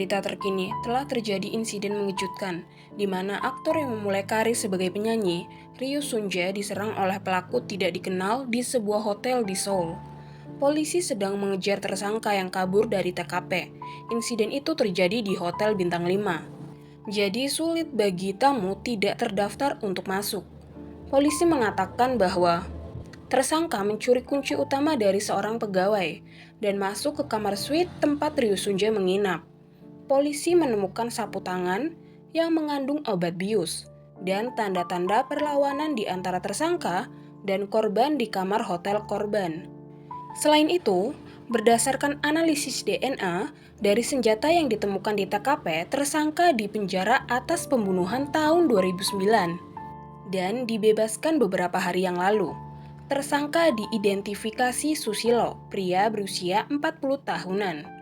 Berita terkini telah terjadi insiden mengejutkan, di mana aktor yang memulai karir sebagai penyanyi, Ryu Sunjae diserang oleh pelaku tidak dikenal di sebuah hotel di Seoul. Polisi sedang mengejar tersangka yang kabur dari TKP. Insiden itu terjadi di Hotel Bintang 5. Jadi sulit bagi tamu tidak terdaftar untuk masuk. Polisi mengatakan bahwa tersangka mencuri kunci utama dari seorang pegawai dan masuk ke kamar suite tempat Ryu Sunjae menginap. Polisi menemukan sapu tangan yang mengandung obat bius dan tanda-tanda perlawanan di antara tersangka dan korban di kamar hotel korban. Selain itu, berdasarkan analisis DNA dari senjata yang ditemukan di TKP, tersangka dipenjara atas pembunuhan tahun 2009 dan dibebaskan beberapa hari yang lalu. Tersangka diidentifikasi Susilo, pria berusia 40 tahunan.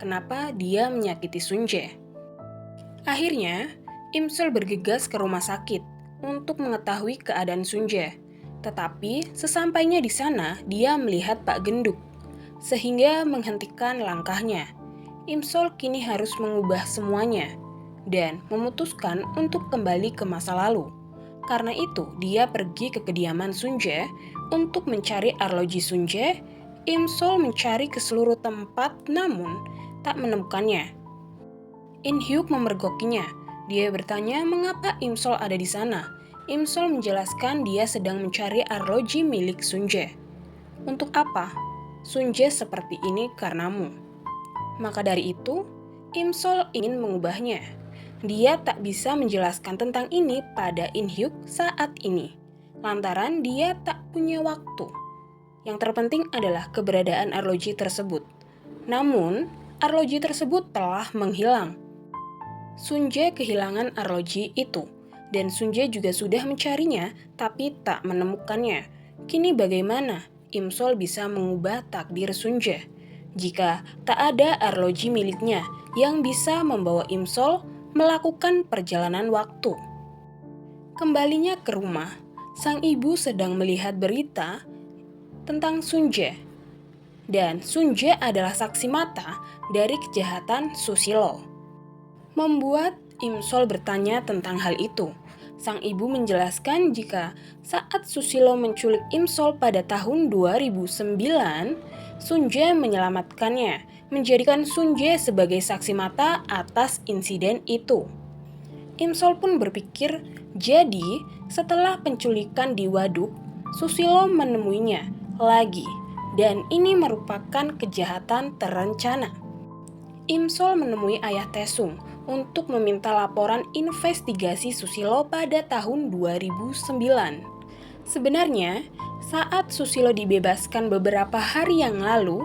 Kenapa dia menyakiti Sunjae? Akhirnya, Imsol bergegas ke rumah sakit untuk mengetahui keadaan Sunjae. Tetapi, sesampainya di sana, dia melihat Pak Genduk, sehingga menghentikan langkahnya. Imsol kini harus mengubah semuanya dan memutuskan untuk kembali ke masa lalu. Karena itu, dia pergi ke kediaman Sunjae untuk mencari arloji Sunjae. Imsol mencari ke seluruh tempat, namun tak menemukannya. In Hyuk memergokinya. Dia bertanya mengapa Imsol ada di sana. Imsol menjelaskan dia sedang mencari arloji milik Sunjae. Untuk apa? Sunjae seperti ini karenamu. Maka dari itu, Imsol ingin mengubahnya. Dia tak bisa menjelaskan tentang ini pada In Hyuk saat ini, lantaran dia tak punya waktu. Yang terpenting adalah keberadaan arloji tersebut. Namun, arloji tersebut telah menghilang. Sunjae kehilangan arloji itu, dan Sunjae juga sudah mencarinya tapi tak menemukannya. Kini bagaimana Imsol bisa mengubah takdir Sunjae jika tak ada arloji miliknya yang bisa membawa Imsol melakukan perjalanan waktu? Kembalinya ke rumah, sang ibu sedang melihat berita tentang Sunjae. Dan Sunjae adalah saksi mata dari kejahatan Susilo. Membuat Imsol bertanya tentang hal itu. Sang ibu menjelaskan jika saat Susilo menculik Imsol pada tahun 2009, Sunjae menyelamatkannya, menjadikan Sunjae sebagai saksi mata atas insiden itu. Imsol pun berpikir, jadi setelah penculikan di waduk, Susilo menemuinya lagi. Dan ini merupakan kejahatan terencana. Imsol menemui ayah Taesung untuk meminta laporan investigasi Susilo pada tahun 2009. Sebenarnya, saat Susilo dibebaskan beberapa hari yang lalu,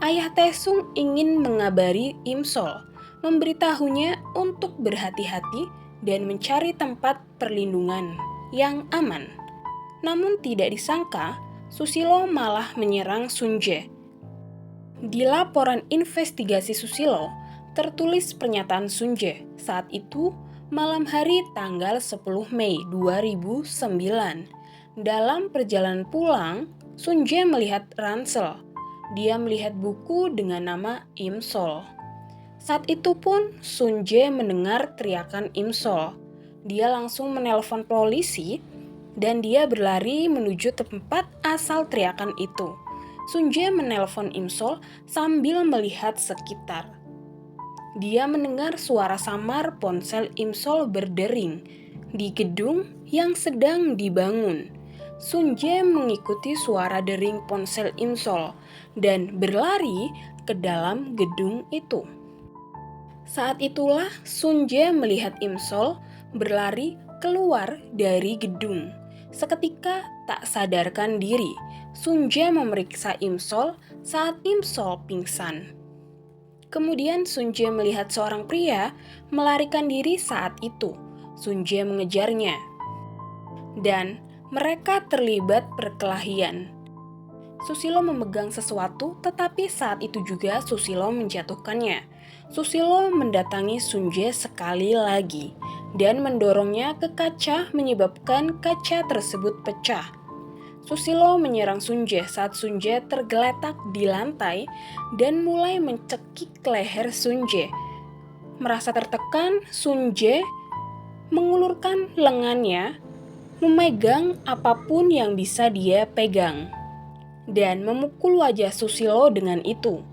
ayah Taesung ingin mengabari Imsol, memberitahunya untuk berhati-hati dan mencari tempat perlindungan yang aman. Namun tidak disangka, Susilo malah menyerang Sunjae. Di laporan investigasi Susilo, tertulis pernyataan Sunjae saat itu malam hari tanggal 10 Mei 2009. Dalam perjalanan pulang, Sunjae melihat ransel. Dia melihat buku dengan nama Imsol. Saat itu pun Sunjae mendengar teriakan Imsol. Dia langsung menelpon polisi dan dia berlari menuju tempat asal teriakan itu. Sunjae menelpon Imsol sambil melihat sekitar. Dia mendengar suara samar ponsel Imsol berdering di gedung yang sedang dibangun. Sunjae mengikuti suara dering ponsel Imsol dan berlari ke dalam gedung itu. Saat itulah Sunjae melihat Imsol berlari keluar dari gedung. Seketika tak sadarkan diri, Sunjae memeriksa Imsol saat Imsol pingsan. Kemudian Sunjae melihat seorang pria melarikan diri saat itu. Sunjae mengejarnya. Dan mereka terlibat perkelahian. Susilo memegang sesuatu, tetapi saat itu juga Susilo menjatuhkannya. Susilo mendatangi Sunjae sekali lagi dan mendorongnya ke kaca menyebabkan kaca tersebut pecah. Susilo menyerang Sunjae saat Sunjae tergeletak di lantai dan mulai mencekik leher Sunjae. merasa tertekan, Sun Jae mengulurkan lengannya, memegang apapun yang bisa dia pegang, dan memukul wajah Susilo dengan itu,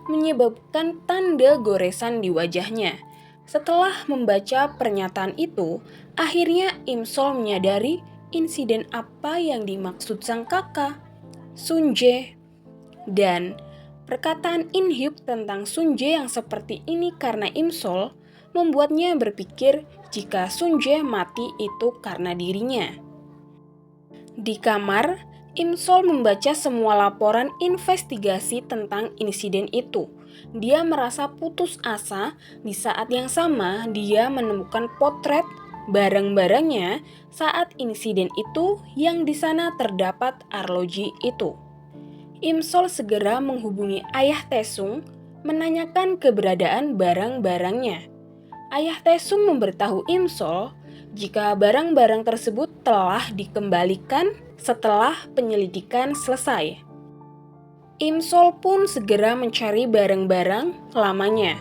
menyebabkan tanda goresan di wajahnya. Setelah membaca pernyataan itu, akhirnya Imsol menyadari insiden apa yang dimaksud sang kakak, Sun Jae. Dan perkataan In-hyuk tentang Sun Jae yang seperti ini karena Imsol membuatnya berpikir jika Sun Jae mati itu karena dirinya. Di kamar, Imsol membaca semua laporan investigasi tentang insiden itu. Dia merasa putus asa. Di saat yang sama, dia menemukan potret barang-barangnya saat insiden itu yang di sana terdapat arloji itu. Imsol segera menghubungi ayah Taesung menanyakan keberadaan barang-barangnya. Ayah Taesung memberitahu Imsol jika barang-barang tersebut telah dikembalikan setelah penyelidikan selesai. Imsol pun segera mencari barang-barang lamanya.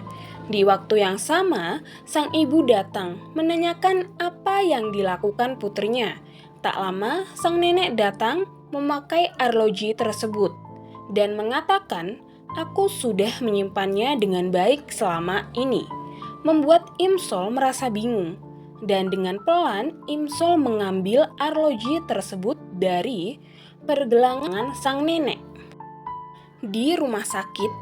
Di waktu yang sama, sang ibu datang menanyakan apa yang dilakukan putrinya. Tak lama, sang nenek datang memakai arloji tersebut dan mengatakan, "Aku sudah menyimpannya dengan baik selama ini." Membuat Imsol merasa bingung. Dan dengan pelan, Imsol mengambil arloji tersebut dari pergelangan sang nenek. Di rumah sakit,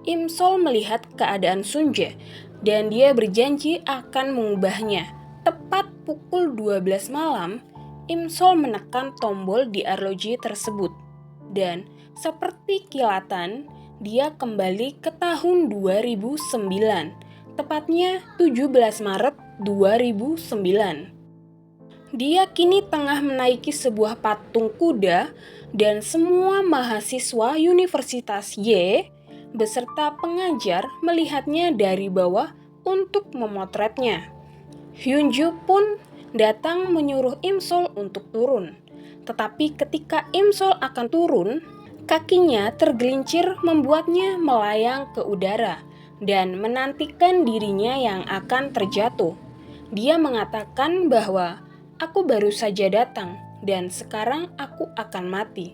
Imsol melihat keadaan Sun Jae dan dia berjanji akan mengubahnya. Tepat pukul 12 malam, Imsol menekan tombol di arloji tersebut. Dan seperti kilatan, dia kembali ke tahun 2009, tepatnya 17 Maret 2009. Dia kini tengah menaiki sebuah patung kuda dan semua mahasiswa Universitas Y beserta pengajar melihatnya dari bawah untuk memotretnya. Hyunju pun datang menyuruh Imsol untuk turun. Tetapi ketika Imsol akan turun, kakinya tergelincir membuatnya melayang ke udara dan menantikan dirinya yang akan terjatuh. Dia mengatakan bahwa aku baru saja datang dan sekarang aku akan mati.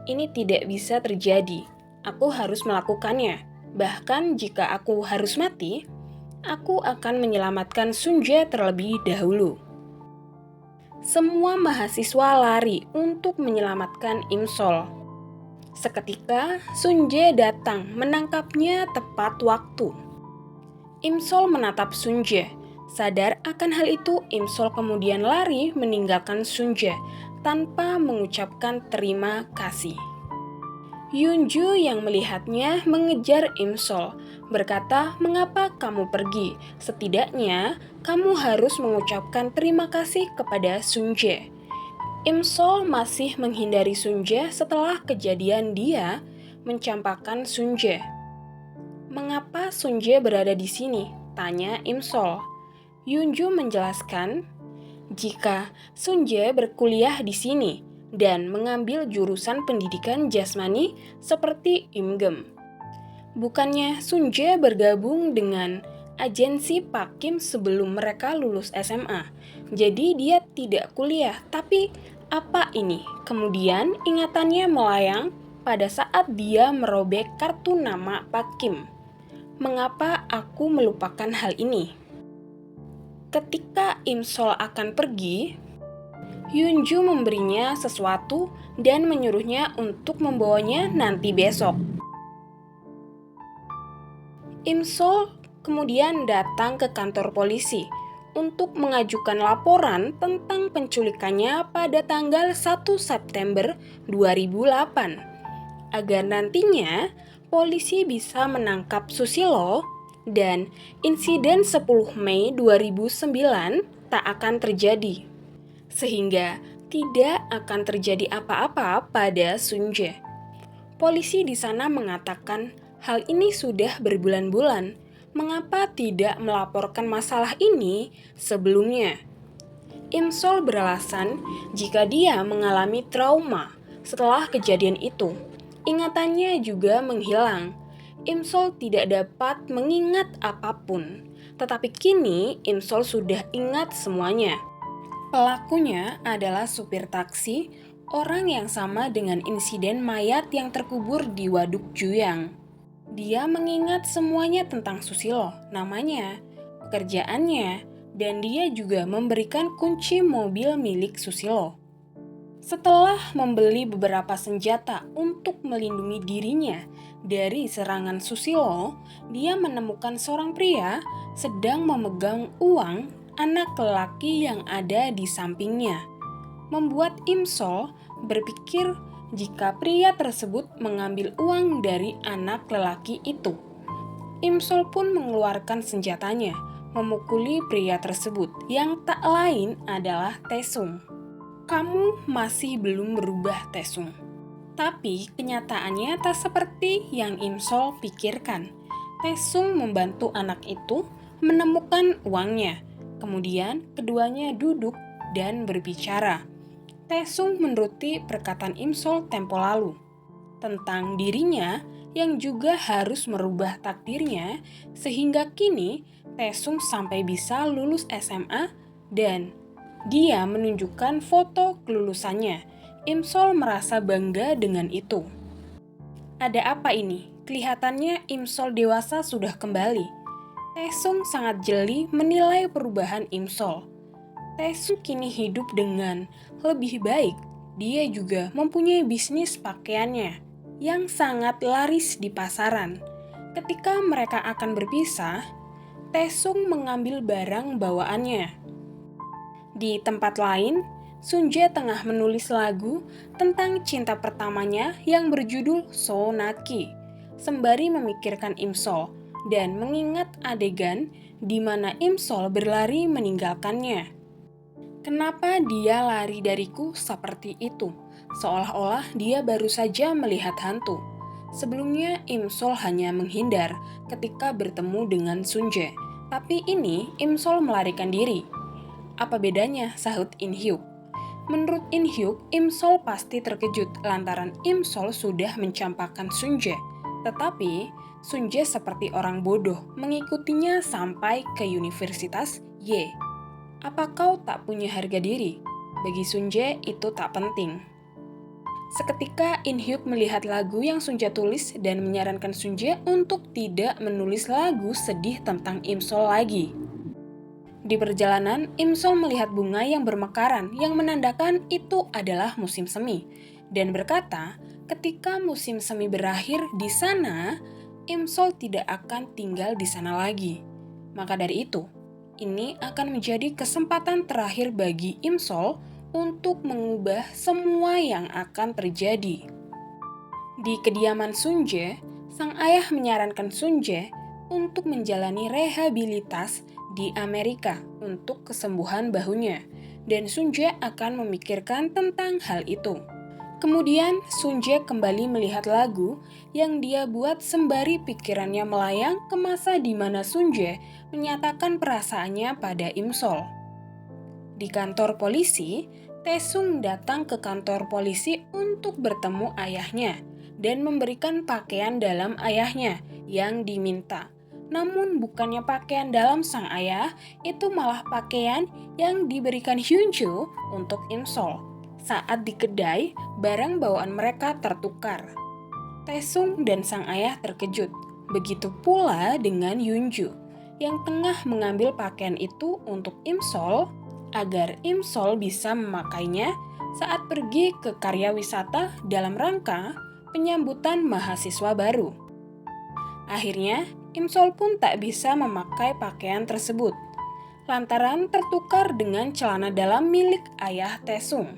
Ini tidak bisa terjadi. Aku harus melakukannya. Bahkan jika aku harus mati, aku akan menyelamatkan Sun Jae terlebih dahulu. Semua mahasiswa lari untuk menyelamatkan Imsol. Seketika, Sun Jae datang menangkapnya tepat waktu. Imsol menatap Sun Jae. Sadar akan hal itu, Imsol kemudian lari meninggalkan Sun Jae tanpa mengucapkan terima kasih. Hyunju yang melihatnya mengejar Imsol, berkata, "Mengapa kamu pergi? Setidaknya kamu harus mengucapkan terima kasih kepada Sun Jae." Imsol masih menghindari Sun Jae setelah kejadian dia mencampakkan Sun Jae. "Mengapa Sun Jae berada di sini?" tanya Imsol. Hyunju menjelaskan, jika Sun Jae berkuliah di sini dan mengambil jurusan pendidikan jasmani seperti Imgem. Bukannya Sun Jae bergabung dengan agensi Pak Kim sebelum mereka lulus SMA. Jadi dia tidak kuliah, tapi apa ini? Kemudian ingatannya melayang pada saat dia merobek kartu nama Pak Kim. Mengapa aku melupakan hal ini? Ketika Imsol akan pergi, Hyunju memberinya sesuatu dan menyuruhnya untuk membawanya nanti besok. Imsol kemudian datang ke kantor polisi untuk mengajukan laporan tentang penculikannya pada tanggal 1 September 2008, agar nantinya polisi bisa menangkap Susilo dan insiden 10 Mei 2009 tak akan terjadi. Sehingga tidak akan terjadi apa-apa pada Sun Jae. Polisi di sana mengatakan hal ini sudah berbulan-bulan. Mengapa tidak melaporkan masalah ini sebelumnya? Imsol beralasan jika dia mengalami trauma setelah kejadian itu. Ingatannya juga menghilang. Imsol tidak dapat mengingat apapun. Tetapi kini Imsol sudah ingat semuanya. Pelakunya adalah supir taksi, orang yang sama dengan insiden mayat yang terkubur di Waduk Juyang. Dia mengingat semuanya tentang Susilo, namanya, pekerjaannya, dan dia juga memberikan kunci mobil milik Susilo. Setelah membeli beberapa senjata untuk melindungi dirinya dari serangan Susilo, dia menemukan seorang pria sedang memegang uang anak lelaki yang ada di sampingnya. Membuat Imsol berpikir jika pria tersebut mengambil uang dari anak lelaki itu. Imsol pun mengeluarkan senjatanya, memukuli pria tersebut yang tak lain adalah Taesung. Kamu masih belum berubah, Taesung. Tapi kenyataannya tak seperti yang Imsol pikirkan. Taesung membantu anak itu menemukan uangnya. Kemudian keduanya duduk dan berbicara. Taesung menuruti perkataan Imsol tempo lalu tentang dirinya yang juga harus merubah takdirnya sehingga kini Taesung sampai bisa lulus SMA dan dia menunjukkan foto kelulusannya. Imsol merasa bangga dengan itu. Ada apa ini? Kelihatannya Imsol dewasa sudah kembali. Taesung sangat jeli menilai perubahan Imsol. Taesung kini hidup dengan lebih baik. Dia juga mempunyai bisnis pakaiannya yang sangat laris di pasaran. Ketika mereka akan berpisah, Taesung mengambil barang bawaannya. Di tempat lain, Sunje tengah menulis lagu tentang cinta pertamanya yang berjudul Sonaki, sembari memikirkan Imsol dan mengingat adegan di mana Imsol berlari meninggalkannya. Kenapa dia lari dariku seperti itu? Seolah-olah dia baru saja melihat hantu. Sebelumnya Imsol hanya menghindar ketika bertemu dengan Sunje, tapi ini Imsol melarikan diri. Apa bedanya? Sahut In-hyuk. Menurut In-hyuk, Imsol pasti terkejut lantaran Imsol sudah mencampakkan Sunje. Tetapi Sunje seperti orang bodoh mengikutinya sampai ke Universitas Y. Apa kau tak punya harga diri? Bagi Sunje itu tak penting. Seketika In-hyuk melihat lagu yang Sunje tulis dan menyarankan Sunje untuk tidak menulis lagu sedih tentang Imsol lagi. Di perjalanan, Imsol melihat bunga yang bermekaran yang menandakan itu adalah musim semi dan berkata, ketika musim semi berakhir di sana, Imsol tidak akan tinggal di sana lagi. Maka dari itu, ini akan menjadi kesempatan terakhir bagi Imsol untuk mengubah semua yang akan terjadi. Di kediaman Sunje, sang ayah menyarankan Sunje untuk menjalani rehabilitas di Amerika untuk kesembuhan bahunya, dan Sunje akan memikirkan tentang hal itu. Kemudian Sunje kembali melihat lagu yang dia buat sembari pikirannya melayang ke masa di mana Sunje menyatakan perasaannya pada Imsol. Di kantor polisi, Taesung datang ke kantor polisi untuk bertemu ayahnya dan memberikan pakaian dalam ayahnya yang diminta. Namun bukannya pakaian dalam sang ayah, itu malah pakaian yang diberikan Hyunju untuk Imsol. Saat di kedai, barang bawaan mereka tertukar. Taesung dan sang ayah terkejut. Begitu pula dengan Hyunju yang tengah mengambil pakaian itu untuk Imsol agar Imsol bisa memakainya saat pergi ke karya wisata dalam rangka penyambutan mahasiswa baru. Akhirnya, Imsol pun tak bisa memakai pakaian tersebut, lantaran tertukar dengan celana dalam milik ayah Taesung.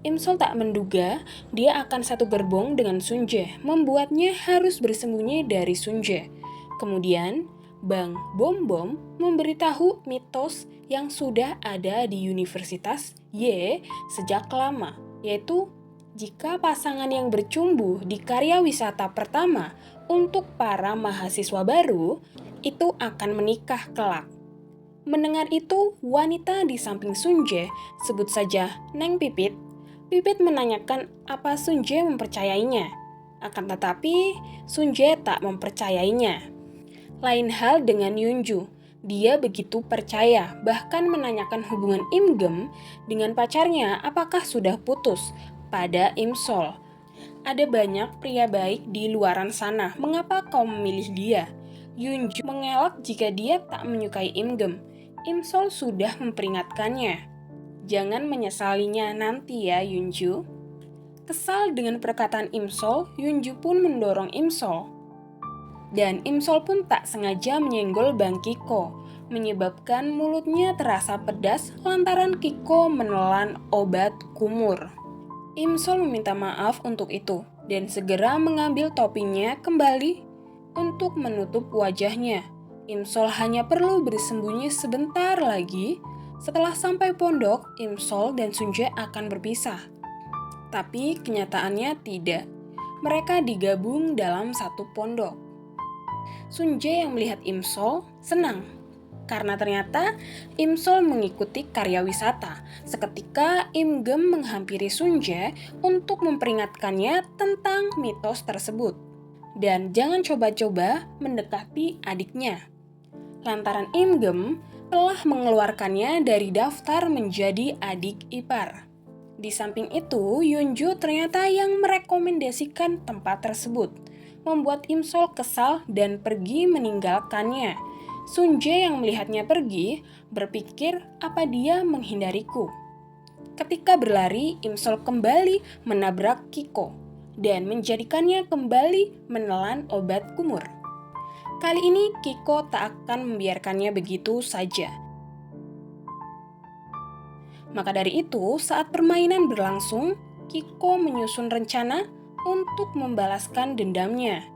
Imsol tak menduga dia akan satu gerbong dengan Sunje, membuatnya harus bersembunyi dari Sunje. Kemudian, Bang Bom Bom memberitahu mitos yang sudah ada di Universitas Y sejak lama, yaitu jika pasangan yang bercumbu di karya wisata pertama untuk para mahasiswa baru, itu akan menikah kelak. Mendengar itu, wanita di samping Sunje, sebut saja Neng Pipit, Pipit menanyakan apa Sunje mempercayainya. Akan tetapi, Sunjae tak mempercayainya. Lain hal dengan Yunju. Dia begitu percaya, bahkan menanyakan hubungan Im Gem dengan pacarnya apakah sudah putus pada Im Sol. Ada banyak pria baik di luaran sana, mengapa kau memilih dia? Yunju mengelak jika dia tak menyukai Im Gem. Im Sol sudah memperingatkannya. Jangan menyesalinya nanti ya Yunju. Kesal dengan perkataan Im Sol, Yunju pun mendorong Im Sol. Dan Im Sol pun tak sengaja menyenggol Bang Kiko, menyebabkan mulutnya terasa pedas lantaran Kiko menelan obat kumur. Im Sol meminta maaf untuk itu dan segera mengambil topinya kembali untuk menutup wajahnya. Im Sol hanya perlu bersembunyi sebentar lagi. Setelah sampai pondok, Im Sol dan Sunjae akan berpisah. Tapi kenyataannya tidak. Mereka digabung dalam satu pondok. Sunjae yang melihat Im Sol senang karena ternyata Im Sol mengikuti karya wisata. Seketika Im Gem menghampiri Sunjae untuk memperingatkannya tentang mitos tersebut. Dan jangan coba-coba mendekati adiknya. Lantaran Im Gem telah mengeluarkannya dari daftar menjadi adik ipar. Di samping itu, Yunju ternyata yang merekomendasikan tempat tersebut, membuat Im Sol kesal dan pergi meninggalkannya. Sunjae yang melihatnya pergi, berpikir apa dia menghindariku. Ketika berlari, Im Sol kembali menabrak Kiko dan menjadikannya kembali menelan obat kumur. Kali ini Kiko tak akan membiarkannya begitu saja. Maka dari itu, saat permainan berlangsung, Kiko menyusun rencana untuk membalaskan dendamnya.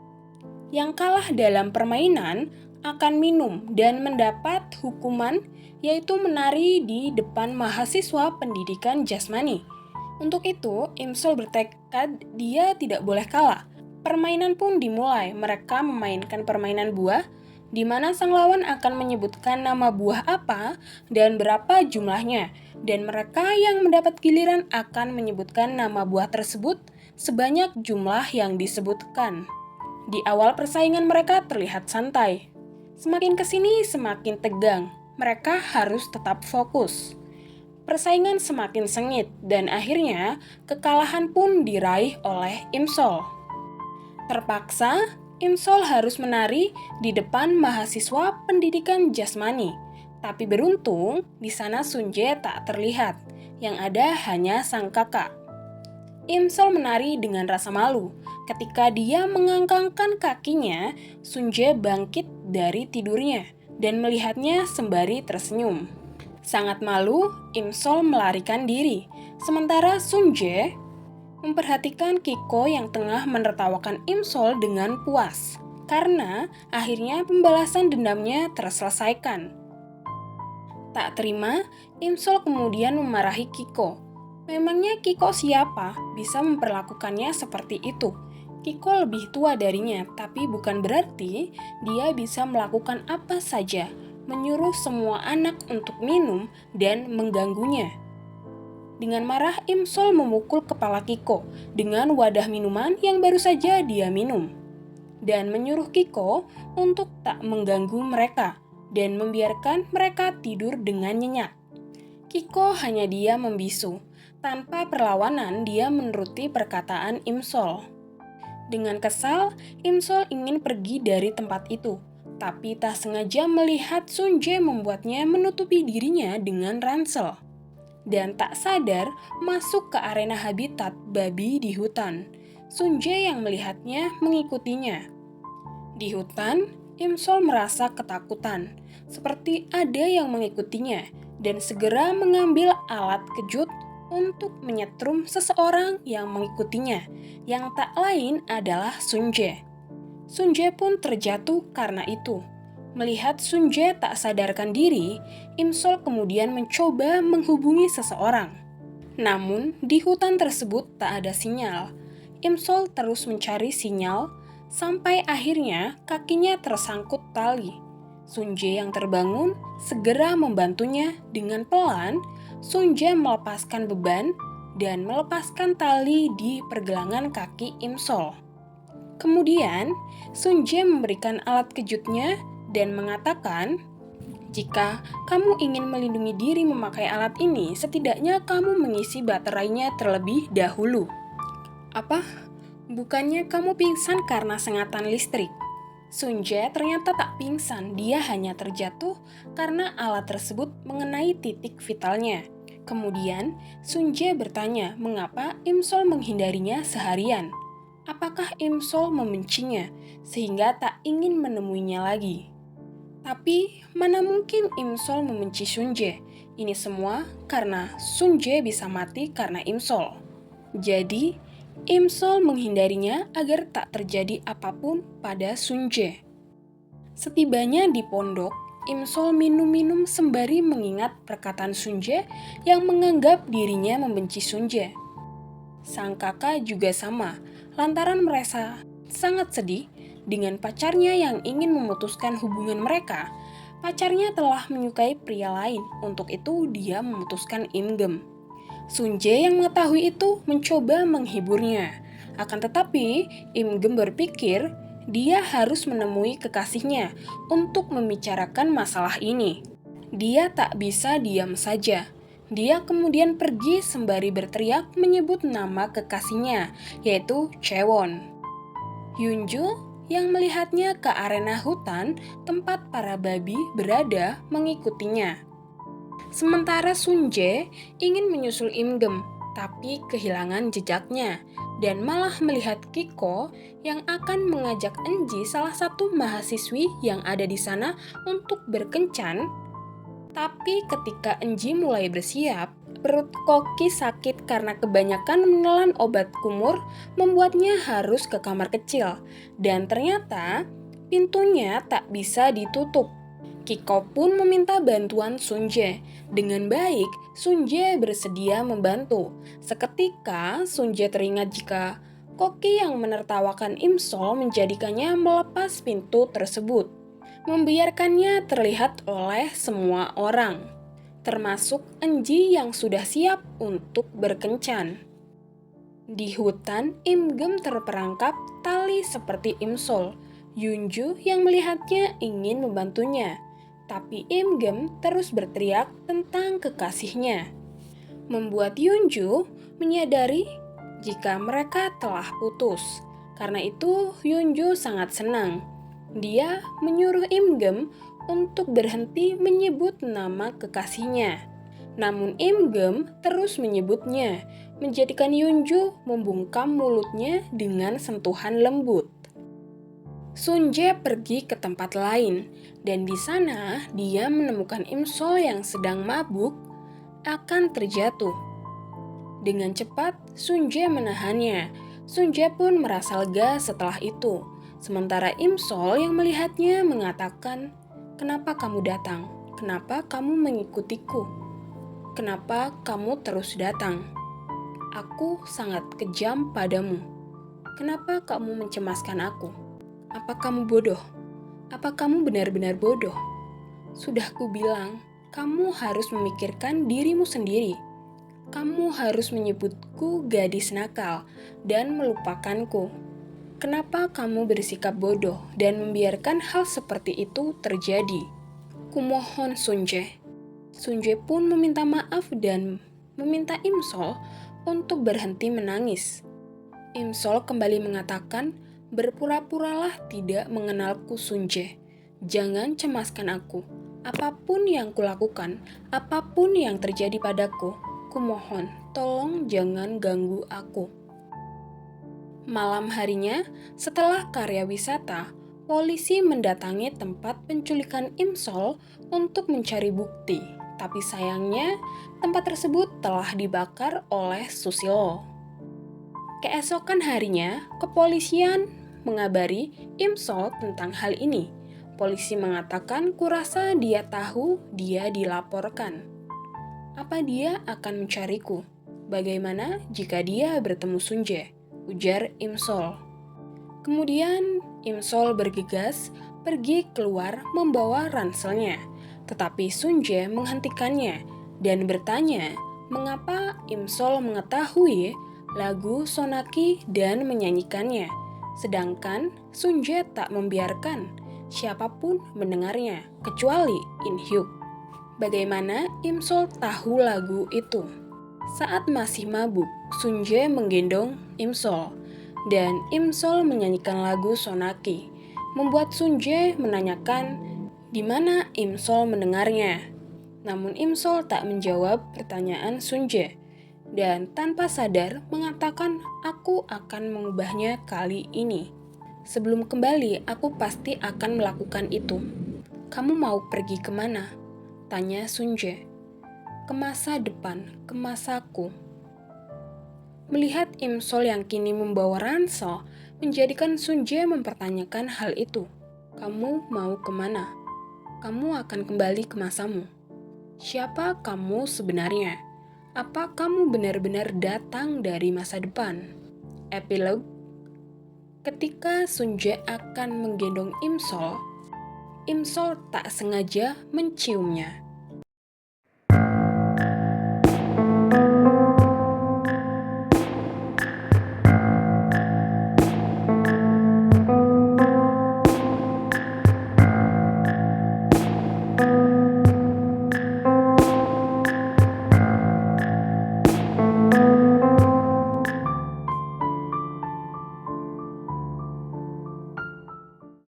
Yang kalah dalam permainan akan minum dan mendapat hukuman, yaitu menari di depan mahasiswa pendidikan jasmani. Untuk itu, Im Sol bertekad dia tidak boleh kalah. Permainan pun dimulai. Mereka memainkan permainan buah, di mana sang lawan akan menyebutkan nama buah apa dan berapa jumlahnya, dan mereka yang mendapat giliran akan menyebutkan nama buah tersebut sebanyak jumlah yang disebutkan. Di awal persaingan mereka terlihat santai. Semakin kesini semakin tegang. Mereka harus tetap fokus. Persaingan semakin sengit dan akhirnya kekalahan pun diraih oleh Im Sol. Terpaksa, Im Sol harus menari di depan mahasiswa pendidikan jasmani. Tapi beruntung, di sana Sunjae tak terlihat. Yang ada hanya sang kakak. Im Sol menari dengan rasa malu. Ketika dia mengangkangkan kakinya, Sunjae bangkit dari tidurnya dan melihatnya sembari tersenyum. Sangat malu, Im Sol melarikan diri. Sementara Sunjae memperhatikan Kiko yang tengah menertawakan Im Sol dengan puas. Karena akhirnya pembalasan dendamnya terselesaikan. Tak terima, Im Sol kemudian memarahi Kiko. Memangnya Kiko siapa bisa memperlakukannya seperti itu? Kiko lebih tua darinya, tapi bukan berarti dia bisa melakukan apa saja, menyuruh semua anak untuk minum dan mengganggunya. Dengan marah, Im Sol memukul kepala Kiko dengan wadah minuman yang baru saja dia minum, dan menyuruh Kiko untuk tak mengganggu mereka dan membiarkan mereka tidur dengan nyenyak. Kiko hanya diam membisu. Tanpa perlawanan, dia menuruti perkataan Im Sol. Dengan kesal, Im Sol ingin pergi dari tempat itu, tapi tak sengaja melihat Sunjae membuatnya menutupi dirinya dengan ransel. Dan tak sadar masuk ke arena habitat babi di hutan. Sunjae yang melihatnya mengikutinya. Di hutan, Im Sol merasa ketakutan, seperti ada yang mengikutinya, dan segera mengambil alat kejut untuk menyetrum seseorang yang mengikutinya, yang tak lain adalah Sunjae. Sunjae pun terjatuh karena itu. Melihat Sunjae tak sadarkan diri, Im Sol kemudian mencoba menghubungi seseorang. Namun, di hutan tersebut tak ada sinyal. Im Sol terus mencari sinyal, sampai akhirnya kakinya tersangkut tali. Sunjae yang terbangun segera membantunya. Dengan pelan, Sunjae melepaskan beban dan melepaskan tali di pergelangan kaki Im Sol. Kemudian, Sun Jae memberikan alat kejutnya dan mengatakan, jika kamu ingin melindungi diri memakai alat ini, setidaknya kamu mengisi baterainya terlebih dahulu. Apa? Bukannya kamu pingsan karena sengatan listrik? Sun Jae ternyata tak pingsan, dia hanya terjatuh karena alat tersebut mengenai titik vitalnya. Kemudian, Sun Jae bertanya mengapa Im Sol menghindarinya seharian. Apakah Im Sol membencinya sehingga tak ingin menemuinya lagi? Tapi mana mungkin Im Sol membenci Sun Jae? Ini semua karena Sun Jae bisa mati karena Im Sol. Jadi, Im Sol menghindarinya agar tak terjadi apapun pada Sun Jae. Setibanya di pondok, Im Sol minum-minum sembari mengingat perkataan Sun Jae yang menganggap dirinya membenci Sun Jae. Sang kakak juga sama, lantaran merasa sangat sedih dengan pacarnya yang ingin memutuskan hubungan mereka. Pacarnya telah menyukai pria lain, untuk itu dia memutuskan Im Gem. Sun Jae yang mengetahui itu mencoba menghiburnya. Akan tetapi, Im Gem berpikir dia harus menemui kekasihnya untuk membicarakan masalah ini. Dia tak bisa diam saja. Dia kemudian pergi sembari berteriak menyebut nama kekasihnya, yaitu Chaewon. Hyunju yang melihatnya ke arena hutan tempat para babi berada mengikutinya. Sementara Sun Jae ingin menyusul Im Gem, tapi kehilangan jejaknya dan malah melihat Kiko yang akan mengajak Enji, salah satu mahasiswi yang ada di sana, untuk berkencan. Tapi ketika Enji mulai bersiap, perut Koki sakit karena kebanyakan menelan obat kumur membuatnya harus ke kamar kecil. Dan ternyata pintunya tak bisa ditutup. Kiko pun meminta bantuan Sun Jae. Dengan baik, Sun Jae bersedia membantu. Seketika, Sun Jae teringat jika Koki yang menertawakan Im Sol menjadikannya melepas pintu tersebut, membiarkannya terlihat oleh semua orang, termasuk Enji yang sudah siap untuk berkencan. Di hutan, Im Gem terperangkap tali seperti Im Sol. Yunju yang melihatnya ingin membantunya, tapi Im Gem terus berteriak tentang kekasihnya, membuat Yunju menyadari jika mereka telah putus. Karena itu, Yunju sangat senang. Dia menyuruh Im Gem untuk berhenti menyebut nama kekasihnya. Namun Im Gem terus menyebutnya, menjadikan Yunju membungkam mulutnya dengan sentuhan lembut. Sun Jae pergi ke tempat lain, dan di sana dia menemukan Im Sol yang sedang mabuk akan terjatuh. Dengan cepat, Sun Jae menahannya. Sun Jae pun merasa lega setelah itu. Sementara Im Sol yang melihatnya mengatakan, "Kenapa kamu datang? Kenapa kamu mengikutiku? Kenapa kamu terus datang? Aku sangat kejam padamu. Kenapa kamu mencemaskan aku? Apa kamu bodoh? Apa kamu benar-benar bodoh? Sudah kubilang, kamu harus memikirkan dirimu sendiri. Kamu harus menyebutku gadis nakal dan melupakanku. Kenapa kamu bersikap bodoh dan membiarkan hal seperti itu terjadi? Kumohon Sun Jae." Sun Jae pun meminta maaf dan meminta Im Sol untuk berhenti menangis. Im Sol kembali mengatakan, "Berpura-puralah tidak mengenalku Sun Jae. Jangan cemaskan aku. Apapun yang kulakukan, apapun yang terjadi padaku, kumohon, tolong jangan ganggu aku." Malam harinya, setelah karya wisata, polisi mendatangi tempat penculikan Im Sol untuk mencari bukti. Tapi sayangnya, tempat tersebut telah dibakar oleh Susilo. Keesokan harinya, kepolisian mengabari Im Sol tentang hal ini. Polisi mengatakan, "Kurasa dia tahu dia dilaporkan. Apa dia akan mencariku? Bagaimana jika dia bertemu Sun Jae?" ujar Im Sol. Kemudian Im Sol bergegas pergi keluar membawa ranselnya, tetapi Sun Jae menghentikannya dan bertanya mengapa Im Sol mengetahui lagu Sonaki dan menyanyikannya. Sedangkan Sunje tak membiarkan siapapun mendengarnya, kecuali In Hyuk. Bagaimana Imsol tahu lagu itu? Saat masih mabuk, Sunje menggendong Imsol, dan Imsol menyanyikan lagu Sonaki, membuat Sunje menanyakan di mana Imsol mendengarnya. Namun Imsol tak menjawab pertanyaan Sunje, dan tanpa sadar mengatakan, "Aku akan mengubahnya kali ini. Sebelum kembali, aku pasti akan melakukan itu." "Kamu mau pergi kemana?" tanya Sunje. "Ke masa depan, ke masaku." Melihat Imsol yang kini membawa ransel, menjadikan Sunje mempertanyakan hal itu. "Kamu mau kemana?" "Kamu akan kembali ke masamu." "Siapa kamu sebenarnya? Apa kamu benar-benar datang dari masa depan?" Epilog. Ketika Sunje akan menggendong Imsol, Imsol tak sengaja menciumnya.